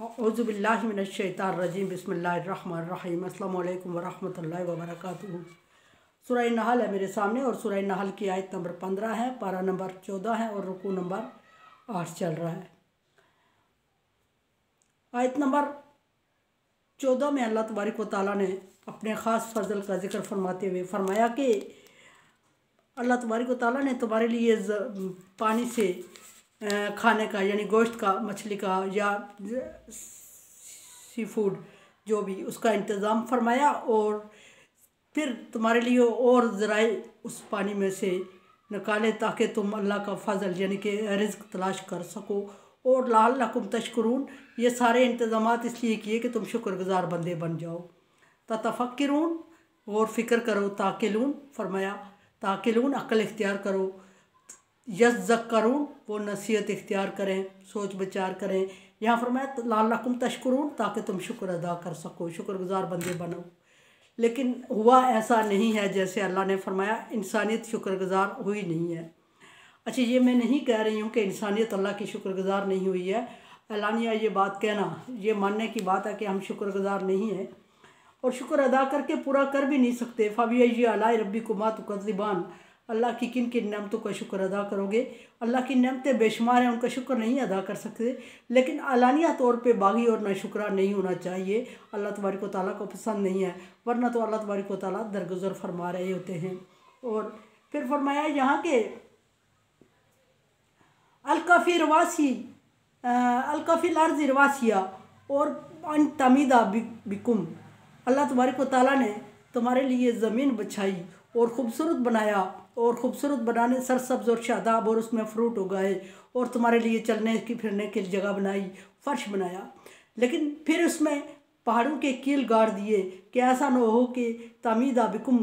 औज़ुबिल्लाहि मिनश्शैतानिर्रजीम बिस्मिल्लाहिर्रहमानिर्रहीम अस्सलामु अलैकुम वरहमतुल्लाहि वबरकातुहू। सूरह नहल है मेरे सामने और सूरह नहल की आयत नंबर 15 है, पारा नंबर 14 है और रुकू नंबर 8 चल रहा है। आयत नंबर 14 में अल्लाह तबारक व तआला ने अपने ख़ास फजल का जिक्र फरमाते हुए फरमाया कि अल्लाह तबारक व तआला ने तुम्हारे लिए पानी से खाने का यानी गोश्त का, मछली का या सी फूड जो भी उसका इंतज़ाम फरमाया और फिर तुम्हारे लिए और ज़राए उस पानी में से निकाले ताकि तुम अल्लाह का फजल यानी कि रिज़्क़ तलाश कर सको। और लअल्लकुम तशकुरून, ये सारे इंतज़ामात इसलिए किए कि तुम शुक्रगुज़ार बंदे बन जाओ। ततफ़क्किरून, और फ़िक्र करो। ताकिलून फरमाया, ताकिलून अक्ल इख्तियार करो। यज़्ज़क्करून, वो नसीहत इख्तियार करें, सोच विचार करें। यहाँ फरमाया लअल्लकुम तशकुरून, ताकि तुम शुक्र अदा कर सको, शुक्रगुज़ार बंदे बनो। लेकिन हुआ ऐसा नहीं है जैसे अल्लाह ने फरमाया, इंसानियत शुक्रगुज़ार हुई नहीं है। अच्छा, ये मैं नहीं कह रही हूँ कि इंसानियत अल्लाह की शुक्रगुज़ार नहीं हुई है। एलानिया ये बात कहना, ये मानने की बात है कि हम शुक्रगुज़ार नहीं हैं और शुक्र अदा करके पूरा कर भी नहीं सकते। फ़बिअय्यि आलाइ रब्बिकुमा तुकज़्ज़िबान, अल्लाह की किन किन नेमतों का शुक्र अदा करोगे। अल्लाह की नेमतें बेशुमार हैं, उनका शुक्र नहीं अदा कर सकते। लेकिन अलानिया तौर पे बागी और नाशुक्रा नहीं होना चाहिए, अल्लाह तबारक व तआला को पसंद नहीं है, वरना तो अल्लाह तबारक व तआला दरगुज़र फरमा रहे होते हैं। और फिर फरमाया यहाँ के अलकाफ़ी रवासी अलकाफ़ी अर्ज़ रवासिया और अन तमीदा बिकुम, अल्लाह तबारक व तआला ने तुम्हारे लिए ज़मीन बिछाई और ख़ूबसूरत बनाया और ख़ूबसूरत बनाने सरसब्ज़ और शादाब और उसमें फ्रूट उगाए और तुम्हारे लिए चलने की फिरने की जगह बनाई, फ़र्श बनाया। लेकिन फिर उसमें पहाड़ों के कील गाड़ दिए कि ऐसा न हो कि तमीदा बिकुम,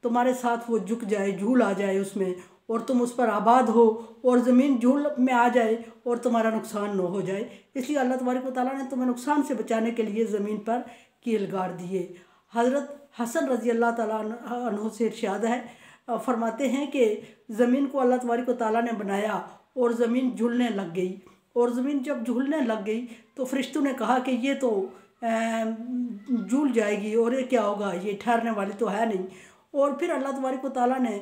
तुम्हारे साथ वो झुक जाए, झूल आ जाए उसमें और तुम उस पर आबाद हो और ज़मीन झूल में आ जाए और तुम्हारा नुकसान न हो जाए। इसलिए अल्लाह तबारक व तआला ने तुम्हें नुकसान से बचाने के लिए ज़मीन पर कील गाड़ दिए। हज़रत हसन रज़ी अल्लाह तआला अन्हु से इरशाद है, फरमाते हैं कि ज़मीन को अल्लाह तबारक व तआला ने बनाया और ज़मीन झूलने लग गई। और ज़मीन जब झूलने लग गई तो फरिश्तों ने कहा कि ये तो झूल जाएगी और ये क्या होगा, ये ठहरने वाली तो है नहीं। और फिर अल्लाह तबारक व तआला ने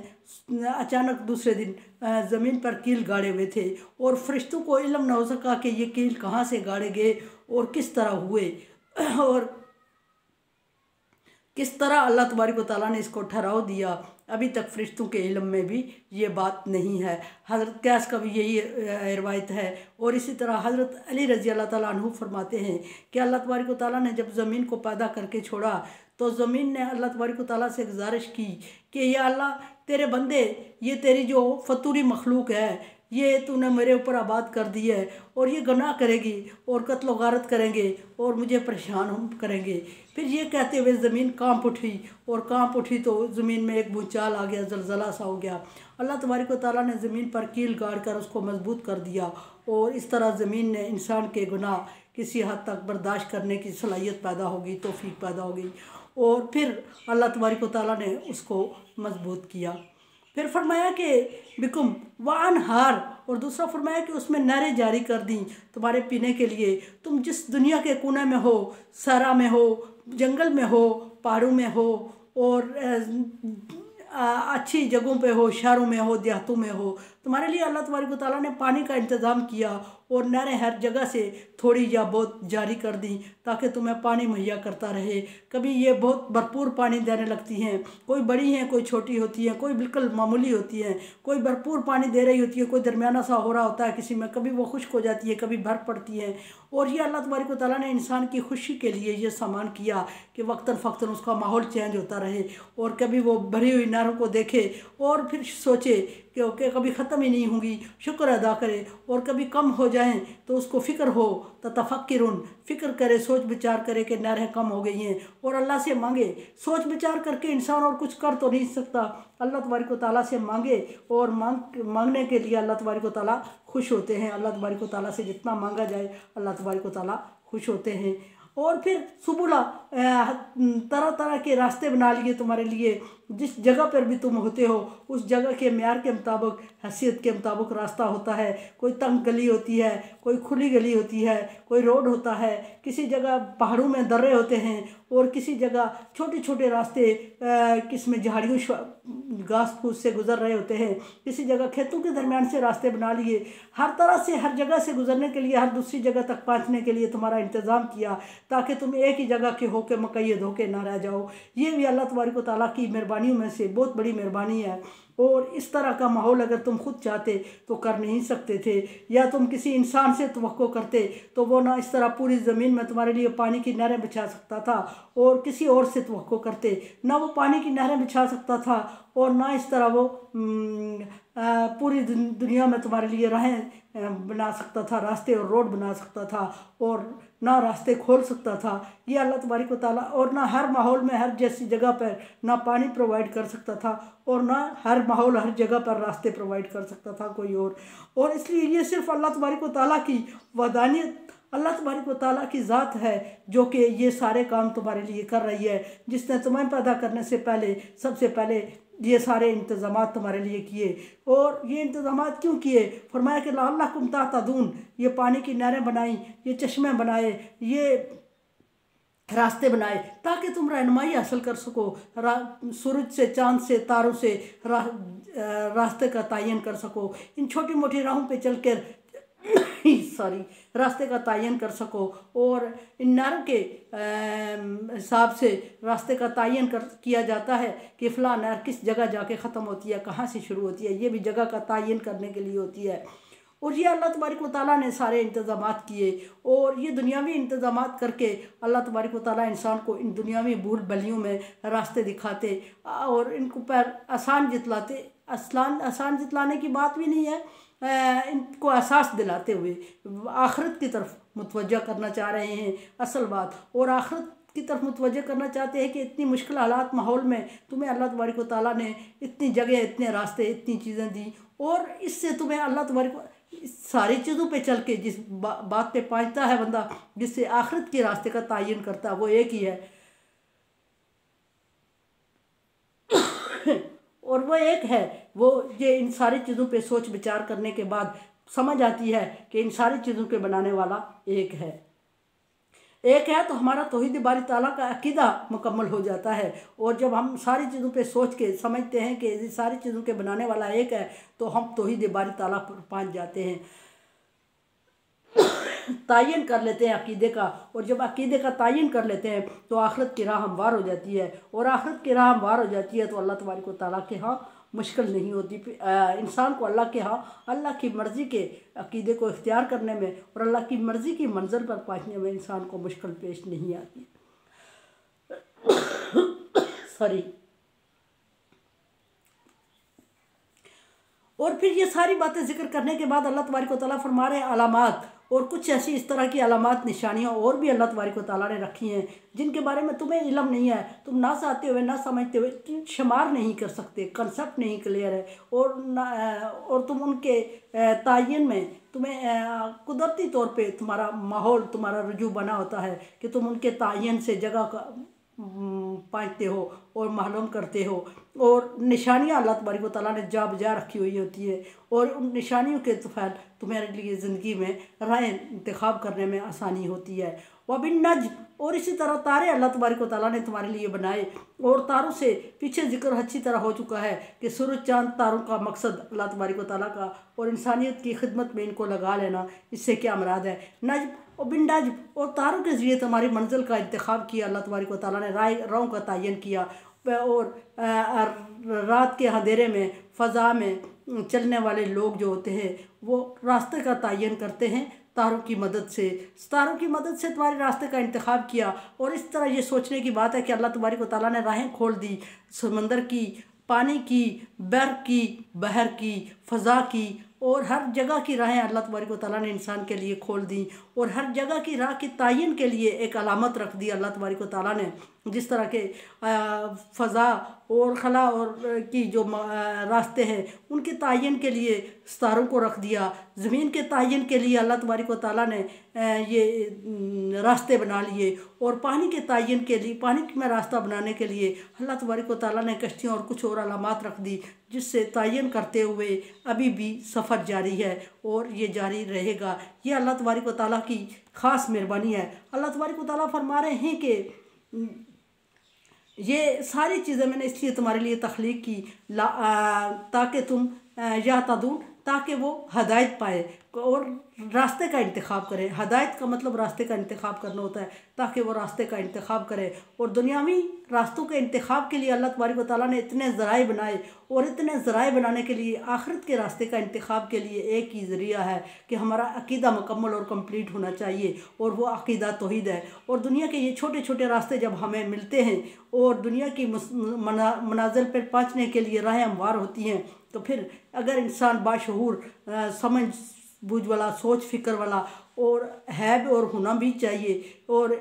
अचानक दूसरे दिन ज़मीन पर कील गाड़े हुए थे और फरिश्तों को इल्म न हो सका कि ये कील कहाँ से गाड़े गए और किस तरह हुए और किस तरह अल्लाह तबारक व तआला ने इसको ठहराव दिया। अभी तक फरिश्तों के इल्म में भी ये बात नहीं है। हज़रत कैस का भी यही रिवायत है। और इसी तरह हज़रत अली रज़ी अल्लाह तआला अन्हु फरमाते हैं कि अल्लाह तबारक व तआला ने जब ज़मीन को पैदा करके छोड़ा तो ज़मीन ने अल्लाह तबारक व तआला से गुजारिश की कि या अल्लाह, तेरे बंदे, ये तेरी जो फतूरी मखलूक है, ये तूने मेरे ऊपर आबाद कर दी है और ये गुनाह करेगी और कत्ल गारत करेंगे और मुझे परेशान करेंगे। फिर ये कहते हुए ज़मीन कांप उठी और कांप उठी तो ज़मीन में एक भूचाल आ गया, ज़लज़ला सा हो गया। अल्लाह तबारक व तआला ने ज़मीन पर कील गाड़ कर उसको मजबूत कर दिया और इस तरह ज़मीन ने इंसान के गुनाह किसी हद तक बर्दाश्त करने की सलाहियत पैदा हो गई, तौफीक पैदा हो गई और फिर अल्लाह तबारक व तआला ने उसको मजबूत किया। फिर फरमाया कि बिकुम व अनहार, और दूसरा फरमाया कि उसमें नहरें जारी कर दी तुम्हारे पीने के लिए। तुम जिस दुनिया के कोने में हो, सहरा में हो, जंगल में हो, पहाड़ों में हो और अच्छी जगहों पे हो, शहरों में हो, देहातों में हो, तुम्हारे लिए अल्लाह तबारक व तआला ने पानी का इंतज़ाम किया और नहरें हर जगह से थोड़ी या बहुत जारी कर दी ताकि तुम्हें पानी मुहैया करता रहे। कभी ये बहुत भरपूर पानी देने लगती हैं, कोई बड़ी हैं, कोई छोटी होती हैं, कोई बिल्कुल मामूली होती हैं, कोई भरपूर पानी दे रही होती है, कोई दरमियाना सा हो रहा होता है किसी में, कभी वो खुश्क हो जाती है, कभी भर पड़ती हैं। और ये अल्लाह तबारक व तआला ने इंसान की खुशी के लिए ये सामान किया कि वक्तन फ़क्तन उसका माहौल चेंज होता रहे और कभी वो भरी हुई नहरों को देखे और फिर सोचे कि कभी ख़त्म ही नहीं होंगी, शुक्र अदा करे, और कभी कम हो जाएं तो उसको फ़िक्र हो, ततफ़क्किरुन, फ़िक्र करे, सोच विचार करे कि नहरें कम हो गई हैं और अल्लाह से मांगे। सोच विचार करके इंसान और कुछ कर तो नहीं सकता, अल्लाह तबारक व तआला से मांगे और मांगने के लिए अल्लाह तबारक व तआला खुश होते हैं। अल्लाह तबारक व तआला से जितना मांगा जाए अल्लाह तबारक व तआला खुश होते हैं। और फिर सुबुला तरह तरह के रास्ते बना लिए तुम्हारे लिए। जिस जगह पर भी तुम होते हो उस जगह के म्यार के मुताबिक, हैसियत के मुताबिक रास्ता होता है। कोई तंग गली होती है, कोई खुली गली होती है, कोई रोड होता है, किसी जगह पहाड़ों में दर्रे होते हैं और किसी जगह छोटे छोटे रास्ते किसमें झाड़ियों घास फूस से गुजर रहे होते हैं, किसी जगह खेतों के दरमियान से रास्ते बना लिए। हर तरह से हर जगह से गुजरने के लिए, हर दूसरी जगह तक पहुँचने के लिए तुम्हारा इंतज़ाम किया ताकि तुम एक ही जगह के होके मुक़य्यद होके ना रह जाओ। ये भी अल्लाह तबारक व तआला की मेहरबानियों में से बहुत बड़ी मेहरबानी है। और इस तरह का माहौल अगर तुम खुद चाहते तो कर नहीं सकते थे, या तुम किसी इंसान से तवक्को करते तो वो ना इस तरह पूरी ज़मीन में तुम्हारे लिए पानी की नहरें बिछा सकता था, और किसी और से तवक्को करते ना वो पानी की नहरें बिछा सकता था, और ना इस तरह वो पूरी दुनिया में तुम्हारे लिए राहें बना सकता था, रास्ते और रोड बना सकता था, और ना रास्ते खोल सकता था। ये अल्लाह तबारक व तआला, और ना हर माहौल में हर जैसी जगह पर ना पानी प्रोवाइड कर सकता था, और ना हर माहौल हर जगह पर रास्ते प्रोवाइड कर सकता था कोई और इसलिए ये सिर्फ अल्लाह तबारक व तआला की वहदानियत, अल्लाह तबारक व तआला की ज़ात है जो कि ये सारे काम तुम्हारे लिए कर रही है, जिसने तुम्हें पैदा करने से पहले सबसे पहले ये सारे इंतज़ामात तुम्हारे लिए किए। और ये इंतज़ामात क्यों किए? फरमाया कि लअल्लकुम तहतदून, ये पानी की नहरें बनाई, ये चश्मे बनाए, ये रास्ते बनाए ताकि तुम रहनुमाई हासिल कर सको, सूरज से, चाँद से, तारों से रास्ते का तयन कर सको, इन छोटी मोटी राहों पे चल कर रास्ते का तयन कर सको, और इन नहरों के हिसाब से रास्ते का तयन किया जाता है कि फ़लाँ नहर किस जगह जाके ख़त्म होती है, कहाँ से शुरू होती है, ये भी जगह का तयन करने के लिए होती है। और ये अल्लाह तबारक व तआला ने सारे इंतज़ामात किए, और ये दुनियावी इंतज़ामात करके अल्लाह तबारक व तआला इंसान को इन दुनियावी भूल भलियों में रास्ते दिखाते और इनको पर आसान जितलाते। आसान जितलाने की बात भी नहीं है, इनको एहसास दिलाते हुए आखिरत की तरफ मुतवज्जा करना चाह रहे हैं असल बात, और आखिरत की तरफ मुतवज्जा करना चाहते हैं कि इतनी मुश्किल हालात माहौल में तुम्हें अल्लाह तबारक व तआला ने इतनी जगह, इतने रास्ते, इतनी चीज़ें दी, और इससे तुम्हें अल्लाह तबारक सारी चीज़ों पे चल के जिस बात पे पहुँचता है बंदा, जिससे आखिरत के रास्ते का तयन करता है, वो एक ही है और वो एक है, वो ये इन सारी चीज़ों पे सोच विचार करने के बाद समझ आती है कि इन सारी चीज़ों के बनाने वाला एक है। तो हमारा तौहीद बारी ताला का अकीदा मुकम्मल हो जाता है, और जब हम सारी चीज़ों पे सोच के समझते हैं कि इस सारी चीज़ों के बनाने वाला एक है, तो हम तौहीद बारी ताला पर पहुँच जाते हैं, तयन कर लेते हैं अकीदे का। और जब अकीदे का तयन कर लेते हैं तो आखिरत की राह हमवार हो जाती है, और आखिरत की राह हमवार हो जाती है तो अल्लाह तबारक व तआला के यहाँ मुश्किल नहीं होती। इंसान को अल्लाह के यहाँ अल्लाह की मर्ज़ी के अकीदे को इख्तियार करने में और अल्लाह की मर्ज़ी की मंज़िल पर पहुँचने में इंसान को मुश्किल पेश नहीं आती। और फिर ये सारी बातें जिक्र करने के बाद अल्लाह तबारक व तआला फरमा रहे हैं अलामात, और कुछ ऐसी इस तरह की अलामात, निशानियाँ और भी अल्लाह तबारक व तआला ने रखी हैं जिनके बारे में तुम्हें इल्म नहीं है, तुम ना चाहते हुए ना समझते हुए तुम शुमार नहीं कर सकते, कंसेप्ट नहीं क्लियर है, और तुम उनके तयन में तुम्हें कुदरती तौर पे तुम्हारा माहौल, तुम्हारा रुजू बना होता है कि तुम उनके तयन से जगह का पहुँचते हो और मालूम करते हो। और निशानियाँ अल्लाह तबारक व तआला ने जा बजा रखी हुई होती है, और उन निशानियों के तौफाल तुम्हारे लिए ज़िंदगी में राह इंतखाब करने में आसानी होती है। वबिन नज्म, और इसी तरह तारे अल्लाह तबारक व तआला ने तुम्हारे लिए बनाए, और तारों से पीछे जिक्र अच्छी तरह हो चुका है कि सूरज, चाँद, तारों का मकसद अल्लाह तबारक व तआला का और इंसानियत की खिदमत में इनको लगा लेना, इससे क्या मुराद है। नज्म और बिन नज्म, और तारों के ज़रिए तुम्हारी मंजिल का इंतखाब किया अल्लाह तबारक व तआला ने, राहों का तयन किया, और रात के अंधेरे में फ़ज़ा में चलने वाले लोग जो होते हैं वो रास्ते का तयन करते हैं तारों की मदद से। तारों की मदद से तुम्हारे रास्ते का इंतखाब किया, और इस तरह ये सोचने की बात है कि अल्लाह तबारक व तआला ने राहें खोल दी, समंदर की, पानी की, बर की, बहर की, फ़ज़ा की, और हर जगह की राहें अल्लाह तबारक व तआला ने इंसान के लिए खोल दी, और हर जगह की राह के तयन के लिए एक अलामत रख दी अल्लाह तबारक व तआला ने। जिस तरह के फ़ज़ा और खला और की जो रास्ते हैं उनके तयन के लिए सितारों को रख दिया, ज़मीन के तयन के लिए अल्लाह तबारक व तआला ने ये रास्ते बना लिए, और पानी के तयन के लिए, पानी में रास्ता बनाने के लिए अल्लाह तबारक व तआला ने कश्तियाँ और कुछ और अलामात रख दी, जिससे तयन करते हुए अभी भी सफ़र जारी है और ये जारी रहेगा। ये अल्लाह तबारक व तआला की ख़ास मेहरबानी है। अल्लाह तबारक व तआला फरमा रहे हैं कि ये सारी चीज़ें मैंने इसलिए तुम्हारे लिए तख्लीक की ताकि तुम या तदून, ताकि वो हदायत पाए और रास्ते का इंतखाब करे। हदायत का मतलब रास्ते का इंतखाब करना होता है, ताकि वो रास्ते का इंतखाब करे। और दुनियावी रास्तों के इंतखाब के लिए अल्लाह तबारक व तआला ने इतने ज़राए बनाए, और इतने ज़राए बनाने के लिए आखिरत के रास्ते का इंतखाब के लिए एक ही ज़रिया है कि हमारा अकीदा मुकम्मल और कंप्लीट होना चाहिए, और वो अकीदा तौहीद है। और दुनिया के ये छोटे छोटे रास्ते जब हमें मिलते हैं और दुनिया की मनाजिल पर पहुँचने के लिए राहें हमवार होती हैं, तो फिर अगर इंसान बाशऊर, समझ बूझ वाला, सोच फ़िक्र वाला और है और होना भी चाहिए, और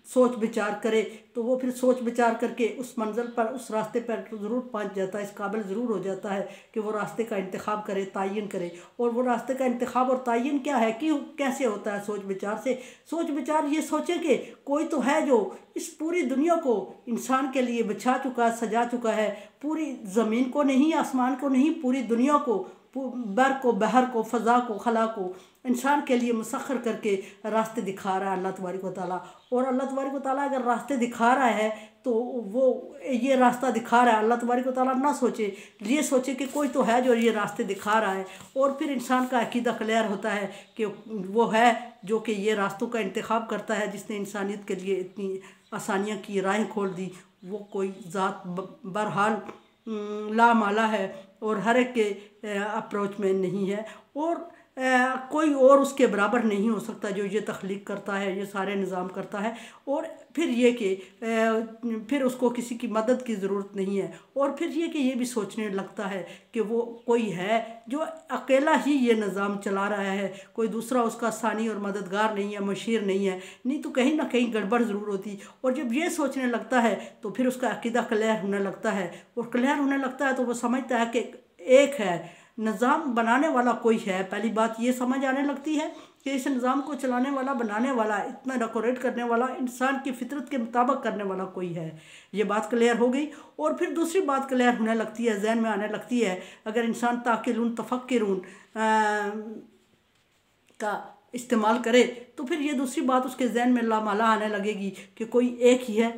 सोच विचार करे, तो वो फिर सोच विचार करके उस मंजिल पर, उस रास्ते पर ज़रूर पहुंच जाता है। इस काबिल ज़रूर हो जाता है कि वो रास्ते का इंतखाब करे, तयन करे। और वो रास्ते का इंतखाब और तयन क्या है, कि कैसे होता है? सोच विचार से। सोच विचार ये सोचे कि कोई तो है जो इस पूरी दुनिया को इंसान के लिए बिछा चुका, सजा चुका है। पूरी ज़मीन को नहीं, आसमान को नहीं, पूरी दुनिया को, बर को, बहर को, फ़ज़ा को, खला को इंसान के लिए मुसख्खर करके रास्ते दिखा रहा है अल्लाह तबारक व तआला। और अल्लाह तबारक व तआला अगर रास्ते दिखा रहा है तो वो ये रास्ता दिखा रहा है, अल्लाह तबारक व तआला ना सोचे, ये सोचे कि कोई तो है जो ये रास्ते दिखा रहा है। और फिर इंसान का अकीदा क्लियर होता है कि वो है जो कि ये रास्तों का इंतखाब करता है, जिसने इंसानियत के लिए इतनी आसानियाँ की, राहें खोल दी। वो कोई ज़ात बहरहाल लामाला है और हर एक के अप्रोच में नहीं है, और कोई और उसके बराबर नहीं हो सकता जो ये तख्लीक करता है, ये सारे निज़ाम करता है। और फिर ये कि फिर उसको किसी की मदद की ज़रूरत नहीं है। और फिर ये कि ये भी सोचने लगता है कि वो कोई है जो अकेला ही ये निज़ाम चला रहा है, कोई दूसरा उसका सानी और मददगार नहीं है, मशीर नहीं है, नहीं तो कहीं ना कहीं गड़बड़ ज़रूर होती। और जब ये सोचने लगता है तो फिर उसका अकीदा क्लियर होने लगता है, और क्लियर होने लगता है तो वो समझता है कि एक है, निज़ाम बनाने वाला कोई है। पहली बात ये समझ आने लगती है कि इस निज़ाम को चलाने वाला, बनाने वाला, इतना डेकोरेट करने वाला, इंसान की फितरत के मुताबिक करने वाला कोई है। ये बात क्लियर हो गई। और फिर दूसरी बात क्लियर होने लगती है, जहन में आने लगती है, अगर इंसान ताक़िलून तफ़क्किरून का इस्तेमाल करे तो फिर ये दूसरी बात उसके जहन में लामाला आने लगेगी कि कोई एक ही है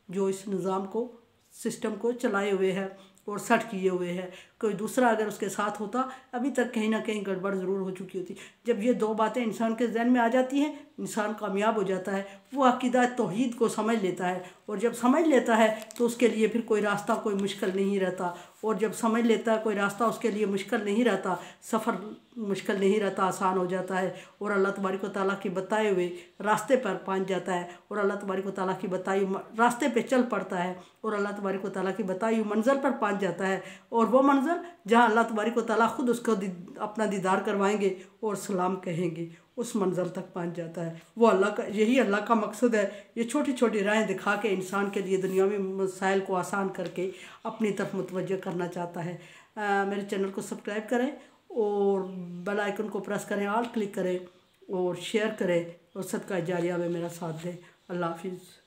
जो इस निज़ाम को, सिस्टम को चलाए हुए है और सेट किए हुए है। कोई दूसरा अगर उसके साथ होता, अभी तक कहीं ना कहीं गड़बड़ ज़रूर हो चुकी होती। जब ये दो बातें इंसान के जहन में आ जाती हैं, इंसान कामयाब हो जाता है। वो अकीदा तौहीद को समझ लेता है, और जब समझ लेता है तो उसके लिए फिर कोई रास्ता कोई मुश्किल नहीं रहता। और जब समझ लेता है कोई रास्ता उसके लिए मुश्किल नहीं रहता, सफ़र मुश्किल नहीं रहता, आसान हो जाता है। और अल्लाह तबारक व तआला के बताए हुए रास्ते पर पहुंच जाता है, और अल्लाह तबारक व तआला की बताई रास्ते पे चल पड़ता है, और अल्लाह तबारक व तआला की बताई हुई मंज़िल पर पहुंच जाता है। और वो मंज़िल जहाँ अल्लाह तबारक व तआला ख़ुद उसको अपना दीदार करवाएंगे और सलाम कहेंगे, उस मंज़िल तक पहुंच जाता है। वो अल्लाह का, यही अल्लाह का मकसद है। ये छोटी छोटी राहें दिखा के इंसान के लिए दुनियावी मसाइल को आसान करके अपनी तरफ मुतवज्जह करना चाहता है। मेरे चैनल को सब्सक्राइब करें और बेल आइकन को प्रेस करें, ऑल क्लिक करें और शेयर करें, और सदका जारिया में मेरा साथ दें। अल्लाह हाफिज़।